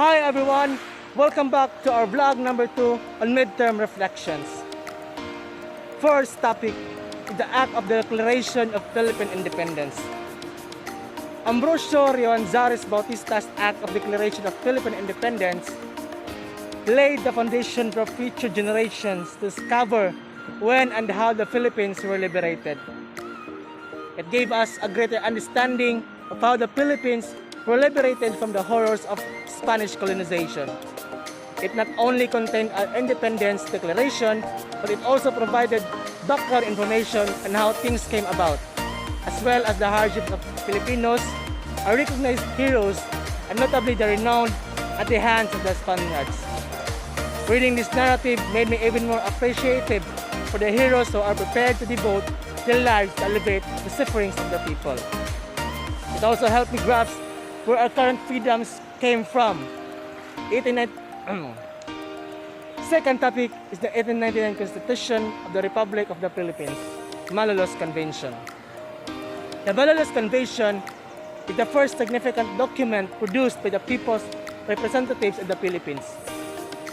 Hi everyone, welcome back to our vlog number 2 on midterm reflections. First topic is the act of the Declaration of Philippine Independence. Ambrosio Rioanzares Bautista's act of Declaration of Philippine Independence laid the foundation for future generations to discover when and how the Philippines were liberated. It gave us a greater understanding of how the Philippines were liberated from the horrors of Spanish colonization. It not only contained an independence declaration, but it also provided background information on how things came about, as well as the hardships of Filipinos, our recognized heroes, and notably the renowned at the hands of the Spaniards. Reading this narrative made me even more appreciative for the heroes who are prepared to devote their lives to alleviate the sufferings of the people. It also helped me grasp where our current freedoms came from. Second topic is the 1899 Constitution of the Republic of the Philippines, Malolos Convention. The Malolos Convention is the first significant document produced by the people's representatives in the Philippines.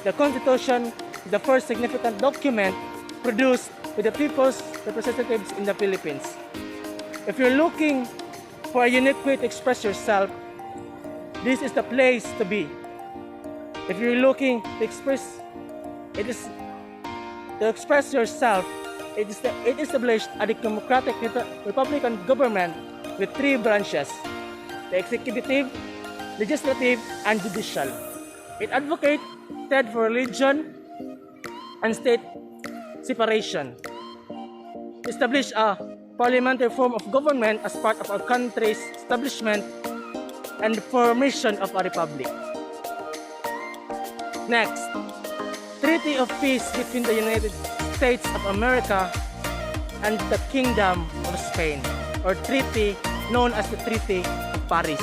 The Constitution is the first significant document produced by the people's representatives in the Philippines. If you're looking for a unique way to express yourself, this is the place to be. If you're looking to express yourself, it established a democratic republican government with three branches: the executive, legislative, and judicial. It advocated for religion and state separation. It established a parliamentary form of government as part of our country's establishment and the formation of a republic. Next, Treaty of Peace between the United States of America and the Kingdom of Spain, or treaty known as the Treaty of Paris.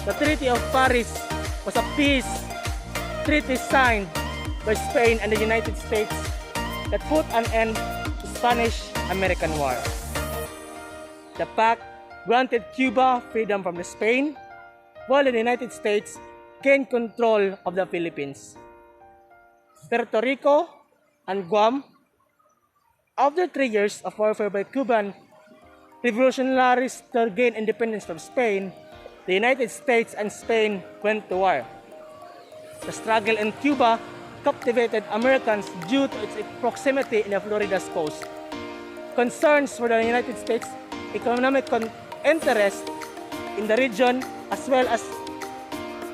The Treaty of Paris was a peace treaty signed by Spain and the United States that put an end to Spanish-American War. The pact granted Cuba freedom from Spain, while the United States gained control of the Philippines. Puerto Rico and Guam, after 3 years of warfare by Cuban revolutionaries to gain independence from Spain, the United States and Spain went to war. The struggle in Cuba captivated Americans due to its proximity in the Florida's coast. Concerns for the United States' economic interest in the region, as well as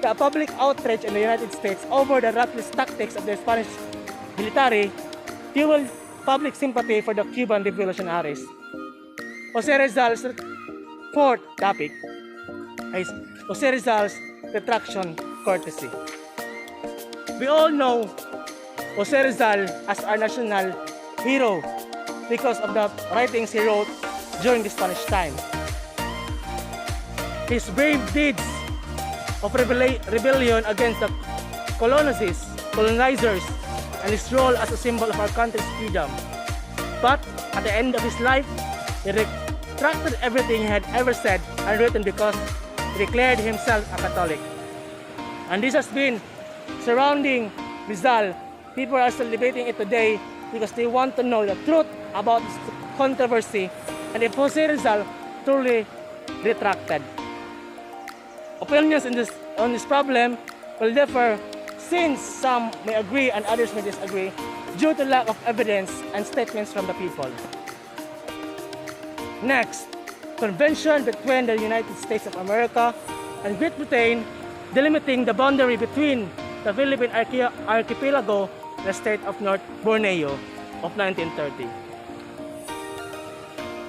the public outrage in the United States over the ruthless tactics of the Spanish military, fueled public sympathy for the Cuban revolutionaries. Jose Rizal's fourth topic is Jose Rizal's retraction courtesy. We all know Jose Rizal as our national hero because of the writings he wrote during the Spanish time. His brave deeds of rebellion against the colonizers, and his role as a symbol of our country's freedom. But at the end of his life, he retracted everything he had ever said and written because he declared himself a Catholic. And this has been surrounding Rizal. People are still debating it today because they want to know the truth about this controversy and if Jose Rizal truly retracted. Opinions on this problem will differ, since some may agree and others may disagree due to lack of evidence and statements from the people. Next, convention between the United States of America and Great Britain delimiting the boundary between the Philippine archipelago and the state of North Borneo of 1930.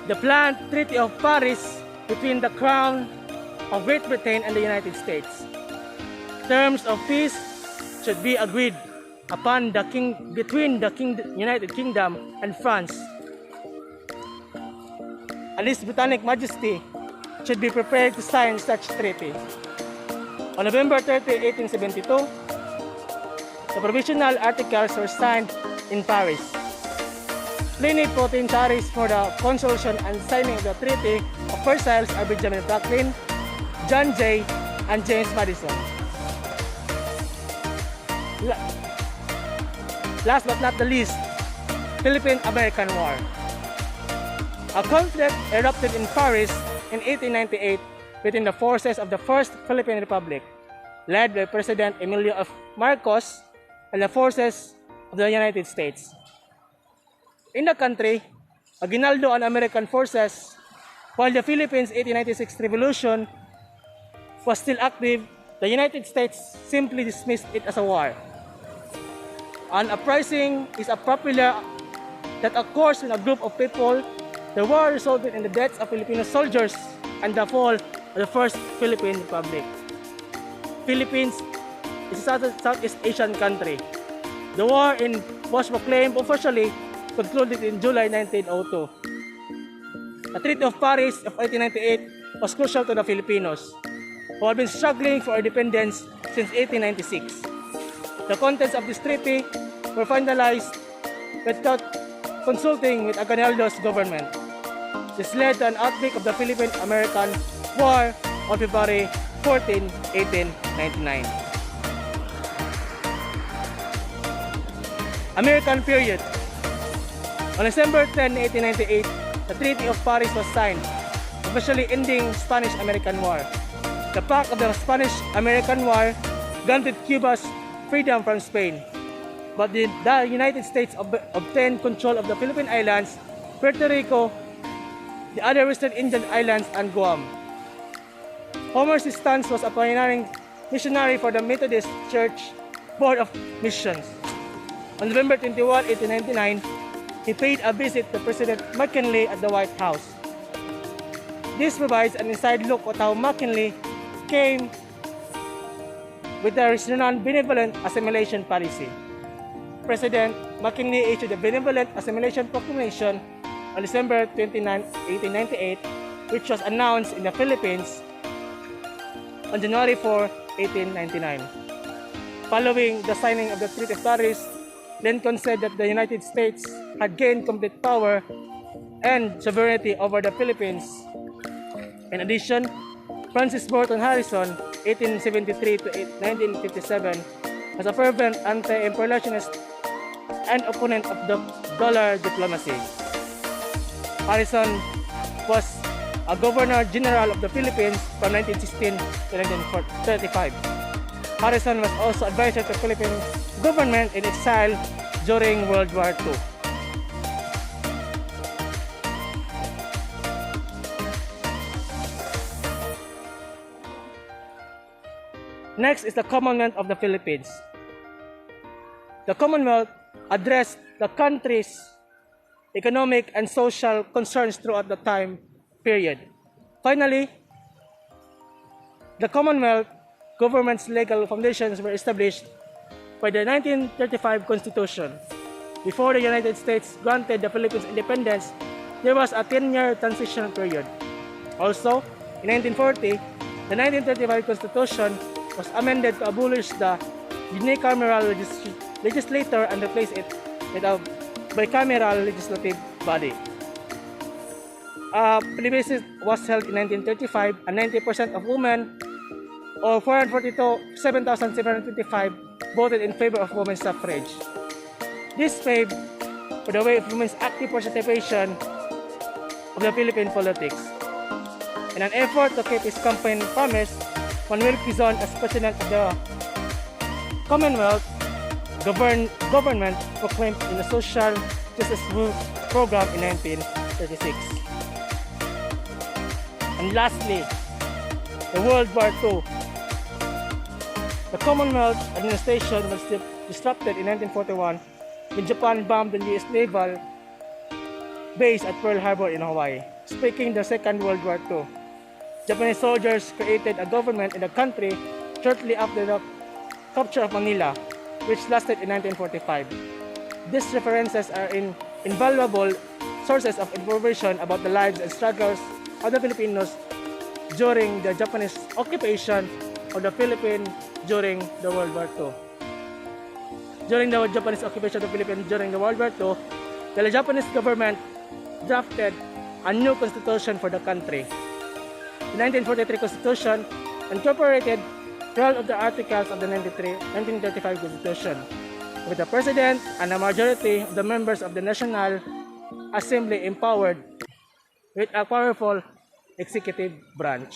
The planned Treaty of Paris between the Crown of Great Britain and the United States. Terms of peace should be agreed upon between the United Kingdom and France. And His Britannic Majesty should be prepared to sign such treaty. On November 30, 1872, the provisional articles were signed in Paris. Plenipotentiaries for the consultation and signing of the Treaty of Versailles are Benjamin Franklin, John Jay, and James Madison. La- Last but not the least, Philippine-American War. A conflict erupted in Paris in 1898 between the forces of the First Philippine Republic, led by President Emilio F. Marcos, and the forces of the United States. In the country, Aguinaldo and American forces, while the Philippines' 1896 revolution was still active, the United States simply dismissed it as a war. An uprising is a popular that occurs in a group of people. The war resulted in the deaths of Filipino soldiers and the fall of the First Philippine Republic. Philippines is a Southeast Asian country. The war was proclaimed officially concluded in July 1902. The Treaty of Paris of 1898 was crucial to the Filipinos, who have been struggling for independence since 1896. The contents of this treaty were finalized without consulting with Aguinaldo's government. This led to an outbreak of the Philippine-American War on February 14, 1899. American period. On December 10, 1898, the Treaty of Paris was signed, officially ending Spanish-American War. The pact of the Spanish-American War granted Cuba's freedom from Spain, but the United States obtained control of the Philippine Islands, Puerto Rico, the other Western Indian islands, and Guam. Homer's stance was a pioneering missionary for the Methodist Church Board of Missions. On November 21, 1899, he paid a visit to President McKinley at the White House. This provides an inside look at how McKinley came with the non-benevolent assimilation policy. President McKinley issued a benevolent assimilation proclamation on December 29, 1898, which was announced in the Philippines on January 4, 1899. Following the signing of the Treaty of Paris, Lincoln said that the United States had gained complete power and sovereignty over the Philippines. In addition, Francis Burton Harrison, 1873 to 1957, was a fervent anti-imperialist and opponent of the dollar diplomacy. Harrison was a Governor-General of the Philippines from 1916 to 1935. Harrison was also advisor to the Philippine government in exile during World War II. Next is the Commonwealth of the Philippines. The Commonwealth addressed the country's economic and social concerns throughout the time period. Finally, the Commonwealth government's legal foundations were established by the 1935 Constitution. Before the United States granted the Philippines independence, there was a 10-year transition period. Also, in 1940, the 1935 Constitution was amended to abolish the unicameral legislature and replace it with a bicameral legislative body. A plebiscite was held in 1935 and 90% of women, or 447,725, voted in favor of women's suffrage. This paved for the way of women's active participation of the Philippine politics. In an effort to keep his campaign promise, Manuel Quezon, as president of the Commonwealth, government proclaimed in the Social Justice Program in 1936. And lastly, the World War II. The Commonwealth administration was disrupted in 1941 when Japan bombed the U.S. naval base at Pearl Harbor in Hawaii, sparking the Second World War II. Japanese soldiers created a government in the country shortly after the capture of Manila, which lasted in 1945. These references are invaluable sources of information about the lives and struggles of the Filipinos during the Japanese occupation of the Philippines during the World War II. During the Japanese occupation of the Philippines during the World War II, the Japanese government drafted a new constitution for the country. The 1943 Constitution incorporated 12 of the articles of the 1935 Constitution, with the President and a majority of the members of the National Assembly empowered with a powerful executive branch.